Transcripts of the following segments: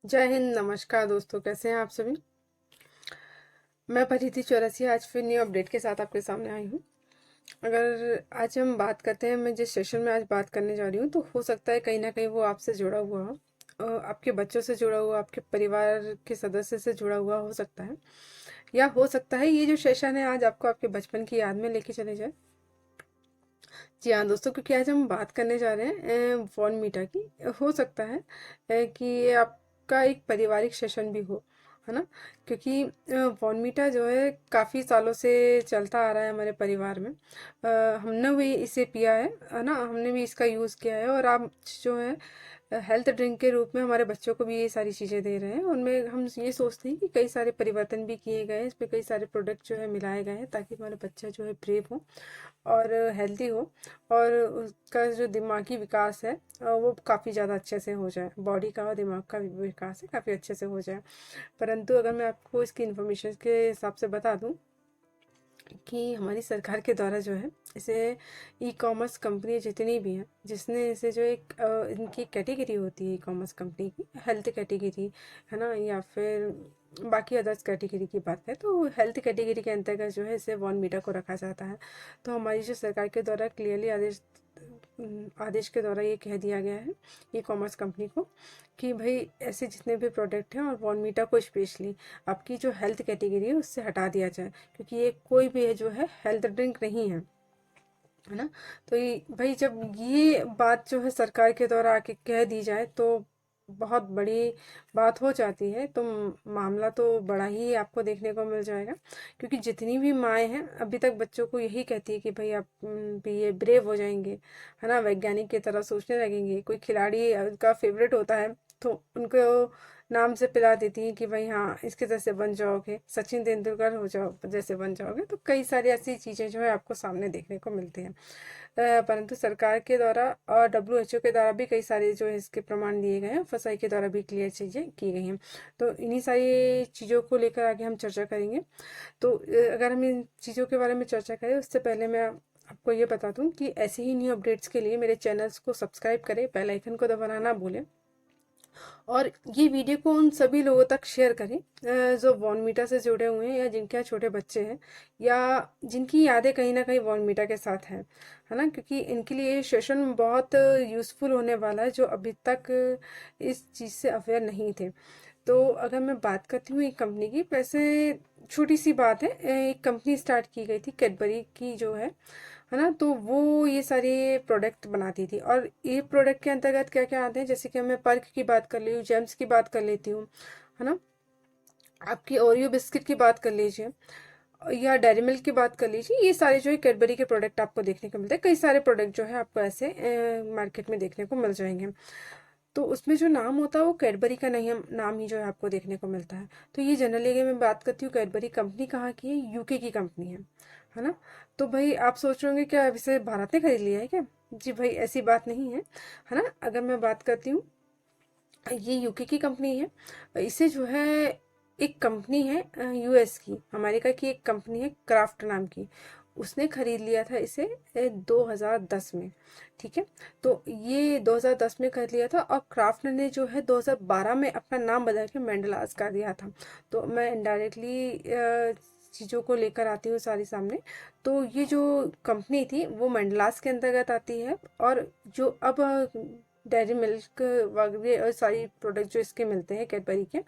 जय हिंद। नमस्कार दोस्तों, कैसे हैं आप सभी। मैं परिधि चौरसिया आज फिर न्यू अपडेट के साथ आपके सामने आई हूँ। अगर आज हम बात करते हैं, मैं जिस सेशन में आज बात करने जा रही हूँ, तो हो सकता है कहीं ना कहीं वो आपसे जुड़ा हुआ हो, आपके बच्चों से जुड़ा हुआ, आपके परिवार के सदस्य से जुड़ा हुआ हो सकता है, या हो सकता है ये जो सेशन है आज आपको आपके बचपन की याद में लेके चले जाए। जी हाँ दोस्तों, क्योंकि आज हम बात करने जा रहे हैं वॉन मीटा की। हो सकता है कि ये आपका एक पारिवारिक सेशन भी हो, है ना। क्योंकि वॉन मीटा जो है काफ़ी सालों से चलता आ रहा है हमारे परिवार में। हमने भी इसे पिया है ना, हमने भी इसका यूज़ किया है। और आप जो है हेल्थ ड्रिंक के रूप में हमारे बच्चों को भी ये सारी चीज़ें दे रहे हैं। उनमें हम ये सोचते हैं कि कई सारे परिवर्तन भी किए गए हैं, इसमें कई सारे प्रोडक्ट जो है मिलाए गए हैं, ताकि हमारा बच्चा जो है ब्रेव हो और हेल्दी हो, और उसका जो दिमागी विकास है वो काफ़ी ज़्यादा अच्छे से हो जाए। बॉडी का और दिमाग का विकास है काफ़ी अच्छे से हो जाए। परंतु अगर मैं आपको इसकी इन्फॉर्मेशन के हिसाब से बता दूं कि हमारी सरकार के द्वारा जो है इसे ई कॉमर्स कंपनी जितनी भी हैं, जिसने इसे जो एक इनकी कैटेगरी होती है ई कॉमर्स कंपनी की, हेल्थ कैटेगरी, है ना, या फिर बाकी अदर्स कैटेगरी की बात करें तो हेल्थ कैटेगरी के अंतर्गत जो है इसे वॉन मीटा को रखा जाता है। तो हमारी जो सरकार के द्वारा क्लियरली आदेश के द्वारा ये कह दिया गया है ई कॉमर्स कंपनी को कि भाई ऐसे जितने भी प्रोडक्ट हैं और बॉर्नवीटा को स्पेशली आपकी जो हेल्थ कैटेगरी है उससे हटा दिया जाए, क्योंकि ये कोई भी जो है हेल्थ ड्रिंक नहीं है ना। तो ये भाई जब ये बात जो है सरकार के द्वारा आके कह दी जाए तो बहुत बड़ी बात हो जाती है। तो मामला तो बड़ा ही आपको देखने को मिल जाएगा, क्योंकि जितनी भी माएँ हैं अभी तक बच्चों को यही कहती है कि भाई आप भी ये ब्रेव हो जाएंगे, है ना, वैज्ञानिक की तरह सोचने लगेंगे। कोई खिलाड़ी का फेवरेट होता है तो उनको नाम से पिला देती हैं कि भाई हाँ इसके जैसे बन जाओगे, सचिन तेंदुलकर हो जाओ जैसे बन जाओगे। तो कई सारी ऐसी चीज़ें जो है आपको सामने देखने को मिलती हैं। परंतु सरकार के द्वारा और डब्ल्यूएचओ के द्वारा भी कई सारे जो है इसके प्रमाण दिए गए हैं, फसाई के द्वारा भी क्लियर चीज़ें की गई हैं। तो इन्हीं सारी चीज़ों को लेकर आगे हम चर्चा करेंगे। तो अगर हम इन चीज़ों के बारे में चर्चा करें उससे पहले मैं आपको ये बता दूं कि ऐसे ही न्यू अपडेट्स के लिए मेरे चैनल्स को सब्सक्राइब करें, बेल आइकन को दबाना ना भूलें, और ये वीडियो को उन सभी लोगों तक शेयर करें जो बॉर्नवीटा से जुड़े हुए हैं, या जिनके यहाँ छोटे बच्चे हैं, या जिनकी यादें कहीं ना कहीं बॉर्नवीटा के साथ हैं, है ना। क्योंकि इनके लिए ये सेशन बहुत यूज़फुल होने वाला है, जो अभी तक इस चीज़ से अवेयर नहीं थे। तो अगर मैं बात करती हूँ एक कंपनी की, वैसे छोटी सी बात है, एक कंपनी स्टार्ट की गई थी कैडबरी की जो है ना। तो वो ये सारे प्रोडक्ट बनाती थी, और ये प्रोडक्ट के अंतर्गत क्या क्या आते हैं, जैसे कि मैं पर्क की बात कर ली हूँ, जेम्स की बात कर लेती हूँ, है ना, आपकी ओरियो बिस्किट की बात कर लीजिए, या डेयरी मिल्क की बात कर लीजिए। ये सारे जो है कैडबरी के प्रोडक्ट आपको देखने को मिलते हैं। कई सारे प्रोडक्ट जो है आपको ऐसे मार्केट में देखने को मिल जाएंगे। तो उसमें जो नाम होता है वो कैडबरी का नहीं, नाम ही जो है आपको देखने को मिलता है। तो ये जनरली अगर मैं बात करती हूँ, कैडबरी कंपनी कहाँ की है, यूके की कंपनी है ना। तो भाई आप सोच रहे होंगे क्या इसे भारत ने खरीद लिया है क्या। जी भाई ऐसी बात नहीं है ना। अगर मैं बात करती हूँ, ये यूके की कंपनी है। इसे जो है एक कंपनी है यूएस की, अमेरिका की एक कंपनी है क्राफ्ट नाम की, उसने खरीद लिया था इसे 2010 में। ठीक है। तो ये 2010 में खरीद लिया था, और क्राफ्ट ने जो है 2012 में अपना नाम बदल के मेंडलास कर दिया था। तो मैं इनडायरेक्टली चीज़ों को लेकर आती हूँ सारी सामने। तो ये जो कंपनी थी वो मेंडलास के अंतर्गत आती है, और जो अब डेयरी मिल्क वगैरह और सारी प्रोडक्ट जो इसके मिलते हैं कैडबरी के,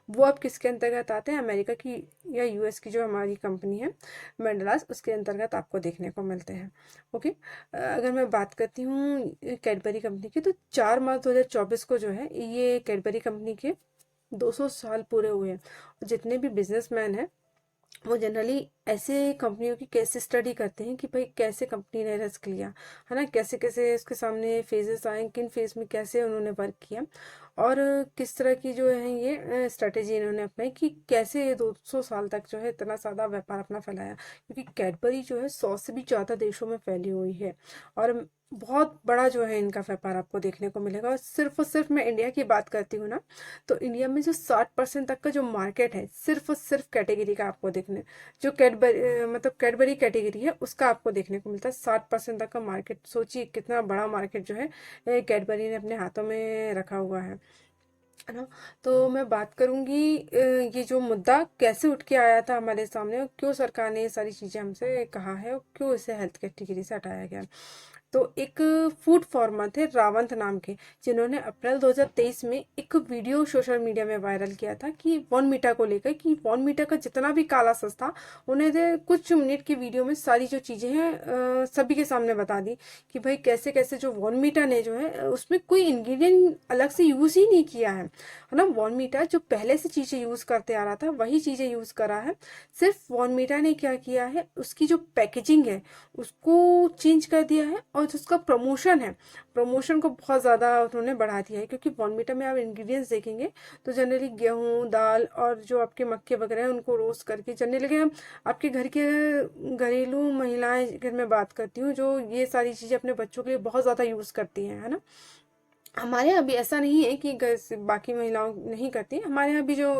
वो अब किसके अंतर्गत आते हैं, अमेरिका की या यूएस की जो हमारी कंपनी है मेंडलास, उसके अंतर्गत आपको देखने को मिलते हैं। ओके। अगर मैं बात करती हूँ कैडबरी कंपनी की, तो 4 मार्च 2024 को जो है ये कैडबरी कंपनी के 200 साल पूरे हुए हैं। जितने भी बिजनेसमैन हैं वो जनरली ऐसे कंपनियों की केस स्टडी करते हैं कि भाई कैसे कंपनी ने रिस्क लिया, है ना, कैसे कैसे उसके सामने फेजेस आए, किन फेज में कैसे उन्होंने वर्क किया, और किस तरह की जो है ये स्ट्रेटेजी इन्होंने अपनाई कि कैसे ये 200 साल तक जो है इतना ज़्यादा व्यापार अपना फैलाया। क्योंकि कैडबरी जो है 100 से भी ज़्यादा देशों में फैली हुई है, और बहुत बड़ा जो है इनका व्यापार आपको देखने को मिलेगा। और सिर्फ मैं इंडिया की बात करती हूँ ना, तो इंडिया में जो 60% तक का जो मार्केट है सिर्फ और सिर्फ कैटेगरी का आपको देखने, जो कैडबरी मतलब कैडबरी कैटेगरी है उसका आपको देखने को मिलता है। 60% तक का मार्केट, सोचिए कितना बड़ा मार्केट जो है कैडबरी ने अपने हाथों में रखा हुआ है। है ना। तो मैं बात करूंगी ये जो मुद्दा कैसे उठ के आया था हमारे सामने और क्यों सरकार ने ये सारी चीज़ें हमसे कहा है और क्यों इसे हेल्थ कैटेगरी से हटाया गया। तो एक फूड फार्मर थे रावंत नाम के, जिन्होंने अप्रैल 2023 में एक वीडियो सोशल मीडिया में वायरल किया था कि बॉर्नवीटा को लेकर, कि बॉर्नवीटा का जितना भी काला सच था उन्हें कुछ मिनट की वीडियो में सारी जो चीज़ें हैं सभी के सामने बता दी कि भाई कैसे कैसे जो बॉर्नवीटा ने जो है उसमें कोई इंग्रेडिएंट अलग से यूज़ ही नहीं किया है ना। बॉर्नवीटा जो पहले से चीज़ें यूज़ करते आ रहा था वही चीज़ें यूज़ करा है। सिर्फ बॉर्नवीटा ने क्या किया है, उसकी जो पैकेजिंग है उसको चेंज कर दिया है और जो उसका प्रमोशन है, प्रमोशन को बहुत ज़्यादा उन्होंने बढ़ा दिया है। क्योंकि बॉर्नवीटा में आप इंग्रेडिएंट्स देखेंगे तो जनरली गेहूँ, दाल और जो आपके मक्के वगैरह हैं उनको रोस्ट करके, जनरली हम आपके घर के घरेलू महिलाएं, घर में बात करती हूँ, जो ये सारी चीज़ें अपने बच्चों के लिए बहुत ज़्यादा यूज़ करती हैं, है ना। हमारे यहाँ भी ऐसा नहीं है कि बाकी महिलाओं नहीं करती, हमारे यहाँ भी जो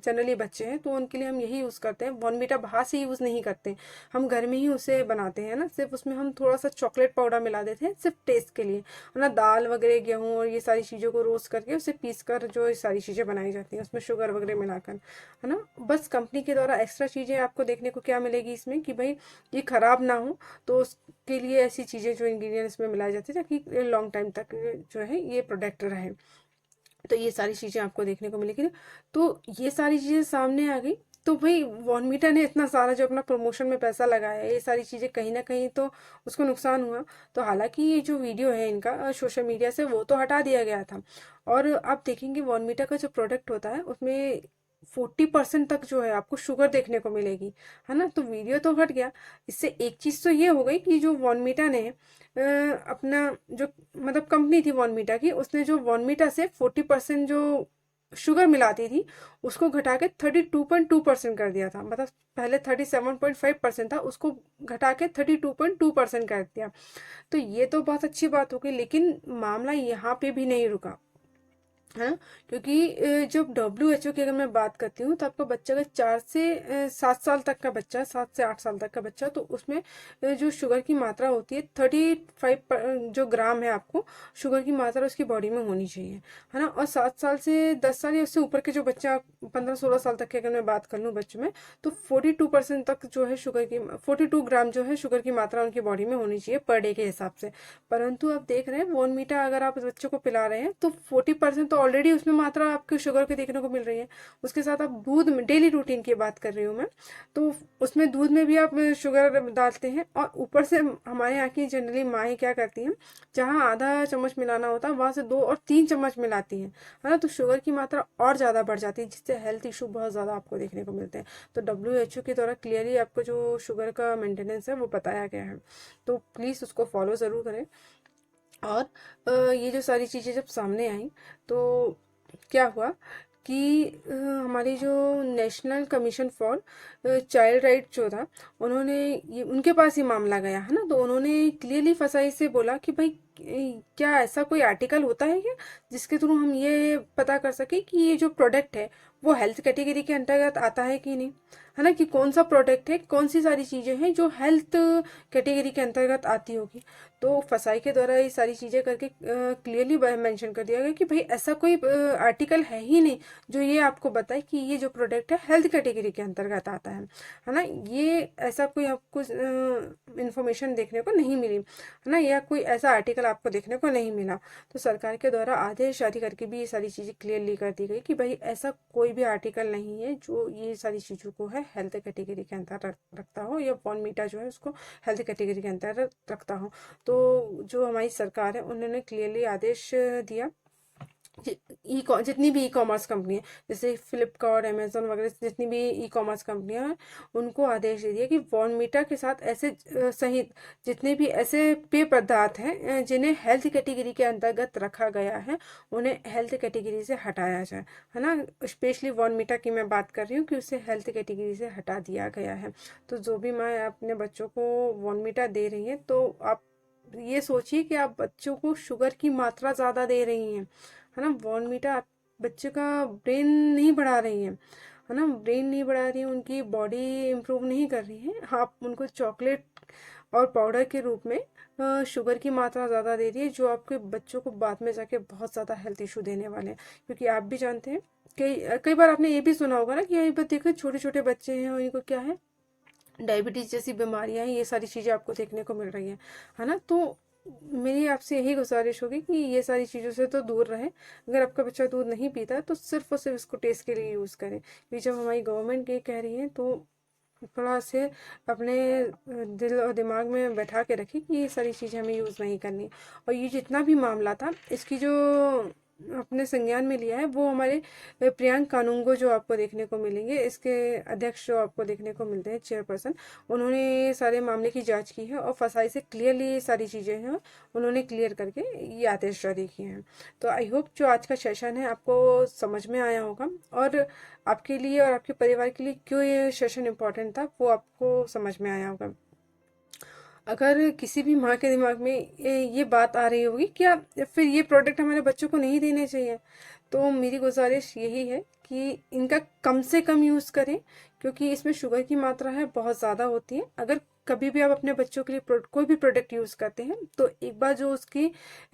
जनरली बच्चे हैं तो उनके लिए हम यही यूज़ करते हैं। बॉर्नवीटा बाहर से यूज़ नहीं करते, हम घर में ही उसे बनाते हैं ना। सिर्फ उसमें हम थोड़ा सा चॉकलेट पाउडर मिला देते हैं सिर्फ टेस्ट के लिए, है ना। दाल वगैरह, गेहूँ और ये सारी चीज़ों को रोस्ट करके उसे पीस कर जो ये सारी चीज़ें बनाई जाती हैं उसमें शुगर वगैरह मिलाकर, है ना। बस कंपनी के द्वारा एक्स्ट्रा चीज़ें आपको देखने को क्या मिलेगी इसमें कि भाई ये ख़राब ना हो, तो उसके लिए ऐसी चीज़ें जो इंग्रेडिएंट्स में मिलाई जाती है ताकि लॉन्ग टाइम तक जो है ये प्रोडक्ट रहे। तो ये सारी चीज़ें आपको देखने को मिलेगी। तो ये सारी चीज़ें सामने आ गई तो भाई बॉर्नवीटा ने इतना सारा जो अपना प्रमोशन में पैसा लगाया है, ये सारी चीज़ें कहीं ना कहीं तो उसको नुकसान हुआ। तो हालांकि ये जो वीडियो है इनका सोशल मीडिया से वो तो हटा दिया गया था। और आप देखेंगे बॉर्नवीटा का जो प्रोडक्ट होता है उसमें 40% तक जो है आपको शुगर देखने को मिलेगी, है ना। तो वीडियो तो हट गया, इससे एक चीज़ तो ये हो गई कि जो बॉर्नवीटा ने अपना जो मतलब कंपनी थी बॉर्नवीटा की, उसने जो बॉर्नवीटा से 40% जो शुगर मिलाती थी उसको घटा के 32.2% कर दिया था। मतलब पहले 37.5% था, उसको घटा के 32.2% कर दिया। तो ये तो बहुत अच्छी बात हो गई, लेकिन मामला यहाँ पे भी नहीं रुका, है ना। क्योंकि जब WHO की अगर मैं बात करती हूँ तो आपका बच्चा अगर 4 से 7 साल तक का बच्चा, 7 से 8 साल तक का बच्चा, तो उसमें जो शुगर की मात्रा होती है 35 जो ग्राम है, आपको शुगर की मात्रा उसकी बॉडी में होनी चाहिए, है ना। और 7 साल से 10 साल या उससे ऊपर के जो बच्चा 15-16 साल तक की अगर मैं बात कर लूँ बच्चों में, तो 42% तक जो है शुगर की 42 ग्राम जो है शुगर की मात्रा उनकी बॉडी में होनी चाहिए पर डे के हिसाब से। परंतु आप देख रहे हैं बॉर्नवीटा अगर आप बच्चों को पिला रहे हैं तो 40% तो ऑलरेडी उसमें मात्रा आपको शुगर की देखने को मिल रही है। उसके साथ आप दूध में, डेली रूटीन की बात कर रही हूँ मैं, तो उसमें दूध में भी आप शुगर डालते हैं। और ऊपर से हमारे यहाँ की जनरली माएँ क्या करती हैं, जहाँ आधा चम्मच मिलाना होता है वहाँ से 2 और 3 चम्मच मिलाती हैं, है ना। तो शुगर की मात्रा और ज़्यादा बढ़ जाती है, जिससे हेल्थ इशू बहुत ज़्यादा आपको देखने को मिलते हैं। तो WHO के द्वारा क्लियरली आपको जो शुगर का मेंटेनेंस है वो बताया गया है, तो प्लीज़ उसको फॉलो ज़रूर करें। और ये जो सारी चीज़ें जब सामने आई तो क्या हुआ कि हमारी जो national commission for child right जो था, उन्होंने ये उनके पास ही मामला गया, है ना। तो उन्होंने क्लियरली फसाई से बोला कि भाई क्या ऐसा कोई आर्टिकल होता है क्या जिसके थ्रू हम ये पता कर सके कि ये जो प्रोडक्ट है वो हेल्थ कैटेगरी के अंतर्गत आता है कि नहीं, है ना। कि कौन सा प्रोडक्ट है, कौन सी सारी चीज़ें हैं जो हेल्थ कैटेगरी के अंतर्गत आती होगी। तो फसाई के द्वारा ये सारी चीज़ें करके क्लियरली मेंशन कर दिया गया कि भाई ऐसा कोई आर्टिकल है ही नहीं जो ये आपको बताए कि ये जो प्रोडक्ट है हेल्थ कैटेगरी के अंतर्गत आता है ना। ये ऐसा कोई आपको इंफॉर्मेशन देखने को नहीं मिली, है ना, या कोई ऐसा आर्टिकल आपको देखने को नहीं मिला। तो सरकार के द्वारा आदेश जारी करके भी ये सारी चीज़ें क्लियरली कर दी गई कि भाई ऐसा कोई भी आर्टिकल नहीं है जो ये सारी चीज़ों को है हेल्थ कैटेगरी के अंतर्गत रखता हो, या बॉर्नवीटा जो है उसको हेल्थ कैटेगरी के अंतर्गत रखता हो। तो जो हमारी सरकार है उन्होंने क्लियरली आदेश दिया, जितनी भी ई कॉमर्स कंपनी है जैसे फ्लिपकार्ट, अमेजोन वगैरह, जितनी भी ई कॉमर्स कंपनियां हैं उनको आदेश दे दिया कि बॉर्नवीटा के साथ ऐसे सहित जितने भी ऐसे पेय पदार्थ हैं जिन्हें हेल्थ कैटेगरी के अंतर्गत रखा गया है उन्हें हेल्थ कैटेगरी से हटाया जाए, है ना। स्पेशली बॉर्नवीटा की मैं बात कर रही हूँ कि उसे हेल्थ कैटेगरी से हटा दिया गया है। तो जो भी माँ अपने बच्चों को बॉर्नवीटा दे रही है तो आप ये सोचिए कि आप बच्चों को शुगर की मात्रा ज़्यादा दे रही हैं, है ना। बॉर्नवीटा आप बच्चे का ब्रेन नहीं बढ़ा रही हैं, है ना, ब्रेन नहीं बढ़ा रही है, उनकी बॉडी इम्प्रूव नहीं कर रही है। आप उनको चॉकलेट और पाउडर के रूप में शुगर की मात्रा ज़्यादा दे रही है, जो आपके बच्चों को बाद में जाके बहुत ज़्यादा हेल्थ इशू देने वाले हैं। क्योंकि आप भी जानते हैं, कई कई बार आपने ये भी सुना होगा ना कि ये देखो छोटे छोटे बच्चे हैं और इनको क्या है, डायबिटीज जैसी बीमारियां हैं, ये सारी चीज़ें आपको देखने को मिल रही हैं, है ना। तो मेरी आपसे यही गुजारिश होगी कि ये सारी चीज़ों से तो दूर रहें। अगर आपका बच्चा दूध नहीं पीता तो सिर्फ और सिर्फ इसको टेस्ट के लिए यूज़ करें। क्योंकि जब हमारी गवर्नमेंट ये कह रही है तो थोड़ा से अपने दिल और दिमाग में बैठा के रखें कि ये सारी चीज़ें हमें यूज़ नहीं करनी। और ये जितना भी मामला था, इसकी जो अपने संज्ञान में लिया है वो हमारे प्रियांक कानूंगो जो आपको देखने को मिलेंगे, इसके अध्यक्ष जो आपको देखने को मिलते हैं, चेयरपर्सन, उन्होंने ये सारे मामले की जांच की है और फसाई से क्लियरली ये सारी चीज़ें हैं उन्होंने क्लियर करके ये आदेश जारी किए हैं। तो आई होप जो आज का सेशन है आपको समझ में आया होगा, और आपके लिए और आपके परिवार के लिए क्यों ये सेशन इम्पोर्टेंट था वो आपको समझ में आया होगा। अगर किसी भी माँ के दिमाग में ये बात आ रही होगी क्या फिर ये प्रोडक्ट हमारे बच्चों को नहीं देने चाहिए, तो मेरी गुजारिश यही है कि इनका कम से कम यूज़ करें, क्योंकि इसमें शुगर की मात्रा है बहुत ज़्यादा होती है। अगर कभी भी आप अपने बच्चों के लिए कोई भी प्रोडक्ट यूज़ करते हैं तो एक बार जो उसकी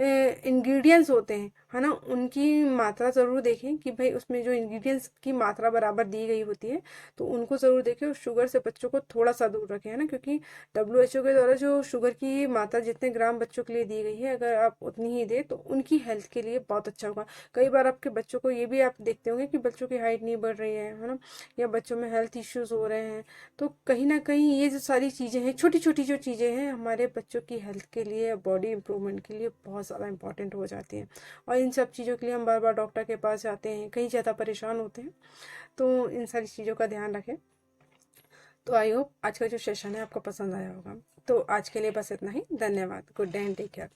इंग्रेडिएंट्स होते हैं, है ना, उनकी मात्रा ज़रूर देखें कि भाई उसमें जो इंग्रेडिएंट्स की मात्रा बराबर दी गई होती है, तो उनको ज़रूर देखें और शुगर से बच्चों को थोड़ा सा दूर रखें, है ना। क्योंकि WHO के द्वारा जो शुगर की मात्रा जितने ग्राम बच्चों के लिए दी गई है, अगर आप उतनी ही दें तो उनकी हेल्थ के लिए बहुत अच्छा होगा। कई बार आपके बच्चों को ये भी आप देखते होंगे कि बच्चों की हाइट नहीं बढ़ रही है ना, या बच्चों में हेल्थ इश्यूज हो रहे हैं। तो कहीं ना कहीं ये जो सारी चीज़ें हैं, छोटी छोटी जो चीज़ें हैं, हमारे बच्चों की हेल्थ के लिए, बॉडी इंप्रूवमेंट के लिए बहुत ज़्यादा इंपॉर्टेंट हो जाती हैं। और इन सब चीज़ों के लिए हम बार बार डॉक्टर के पास जाते हैं, कहीं ज़्यादा परेशान होते हैं। तो इन सारी चीज़ों का ध्यान रखें। तो आई होप आज का जो सेशन है आपको पसंद आया होगा। तो आज के लिए बस इतना ही। धन्यवाद। Good day and take care.